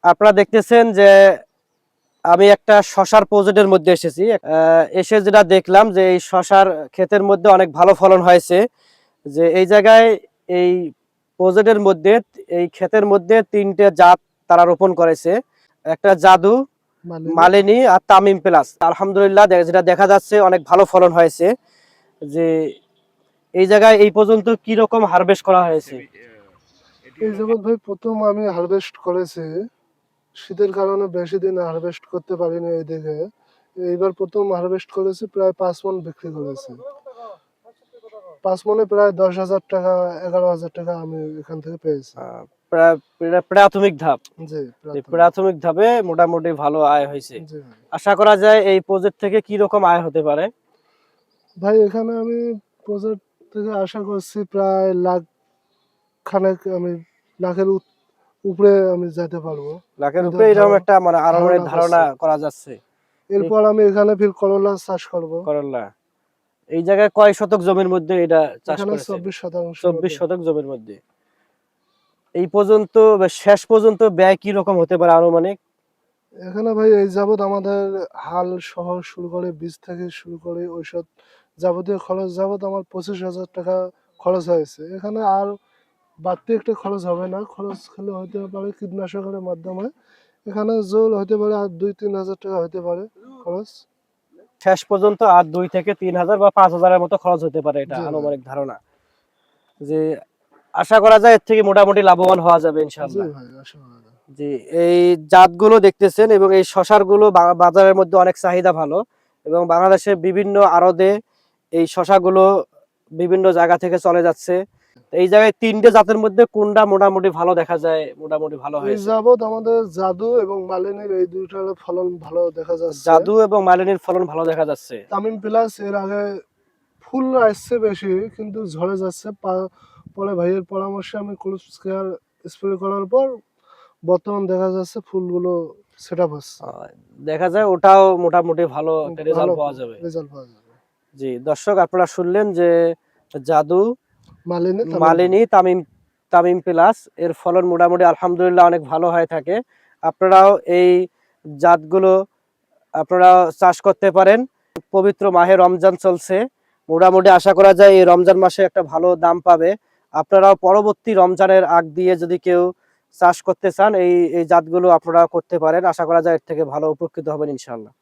আপনারা দেখতেছেন যে আমি একটা শশার প্রজেক্টের মধ্যে এসেছি। এসে যেটা দেখলাম যে এই শশার ক্ষেতের মধ্যে অনেক ভালো ফলন হয়েছে। যে এই জায়গায় এই প্রজেক্টের মধ্যে এই ক্ষেতের মধ্যে ৩টে জাত তারা রোপণ করেছে। একটা জাদু, মালিনী আর তামিম প্লাস। আলহামদুলিল্লাহ যেটা দেখা যাচ্ছে অনেক ভালো ফলন হয়েছে। যে এই জায়গায় এই পর্যন্ত কি রকম হারভেস্ট করা হয়েছে? এই যাবৎ ভাই প্রথম আমি হারভেস্ট করেছি। শীতের কারণে বেশি দিন হারভেস্ট করতে পারিনি এইদিকে। এইবার প্রথম হারভেস্ট করেছি, প্রায় ৫ মণ বিক্রি করেছি। ৫ মণে প্রায় ১০,০০০ টাকা, ১১,০০০ টাকা আমি এখান থেকে পেয়েছি। প্রাথমিক ধাপ। জি, প্রাথমিক ধাপে মোটামুটি ভালো আয় হয়েছে। জি ভাই। আশা করা যায় এই প্রজেক্ট থেকে কি রকম আয় হতে পারে? ভাই এখানে আমি প্রজেক্ট থেকে আশা করছি প্রায় লাখ খানেক, আমি লাখের উপরে আমি যেতে পারবো। লাখের এটা উপরে এরকম একটা মানে আনুমানিক ধারণা করছি। করা যাচ্ছে। এরপর আমি এখানে ফির করলা চাষ করব। করল্লা এই জায়গায় কয় শতক জমির মধ্যে এটা চাষ এখানে করেছেন? ২৪ শতাংশ ২৪ শতক জমির মধ্যে। এই পর্যন্ত বা শেষ পর্যন্ত ব্যয় কি রকম হতে পারে আনুমানিক? এখানে ভাই এই যাবৎ আমাদের হাল সহ শুরু করে বীজ থেকে শুরু করে ঔষধ যাবতীয় খরচ যাবৎ আমার ২৫,০০০ টাকা খরচ হয়েছে। এখানে আর বাড়তি একটা খরচ হবে না। খরচ খেলে হতে পারে কীটনাশকের মাধ্যমে। এখানে জোল হতে পারে আর ২-৩ হাজার টাকা হতে পারে খরচ। শেষ পর্যন্ত আর ২ থেকে ৩,০০০ বা ৫,০০০ এর মতো খরচ হতে পারে, এটা জি ভাই। আনুমানিক ধারণা। যে আশা করা যায় এর থেকে মোটামুটি লাভবান হওয়া যাবে জি ইনশাআল্লাহ। ভাই, আশা করা যায়। জি, এই জাতগুলো দেখতেছেন এবং এই শশার গুলো বাজারের মধ্যে অনেক চাহিদা ভালো এবং বাংলাদেশের বিভিন্ন আড়তে এই শশাগুলো বিভিন্ন জায়গা থেকে চলে যাচ্ছে। এই জায়গায় ৩টে জাতের মধ্যে কোনটা মোটামুটি ভালো দেখা যায়, মোটামুটি ভালো এই হয়েছে? যাবৎ আমাদের জাদু এবং মালিনীর এই দুইটার ফলন ভালো দেখা যাচ্ছে। জাদু এবং মালিনীর ফলন ভালো দেখা যাচ্ছে। তামিম প্লাস এর আগে ফুল আসছে বেশি, কিন্তু ঝরে যাচ্ছে। পরে ভাইয়ের পরামর্শে আমি ক্লোজ কেয়ার স্প্রে করার পর বর্তমান দেখা যাচ্ছে ফুলগুলো সেট আপ হচ্ছে। দেখা যায় ওটাও মোটামুটি ভালো একটা ভালো রেজাল্ট পাওয়া যাবে। রেজাল্ট পাওয়া যাবে। জি, দর্শক আপনারা শুনলেন যে জাদু, মালিনী মালিনী, তামিম তামিম প্লাস এর ফলন মোটামুটি আলহামদুলিল্লাহ অনেক ভালো হয়ে থাকে। আপনারাও এই জাতগুলো আপনারা চাষ করতে পারেন। পবিত্র মাহে রমজান চলছে, মোটামুটি আশা করা যায় এই রমজান মাসে একটা ভালো দাম পাবে। আপনারাও পরবর্তী রমজানের আগ দিয়ে যদি কেউ চাষ করতে চান এই জাতগুলো আপনারা করতে পারেন। আশা করা যায় এর থেকে ভালো উপকৃত হবেন ইনশাআল্লাহ।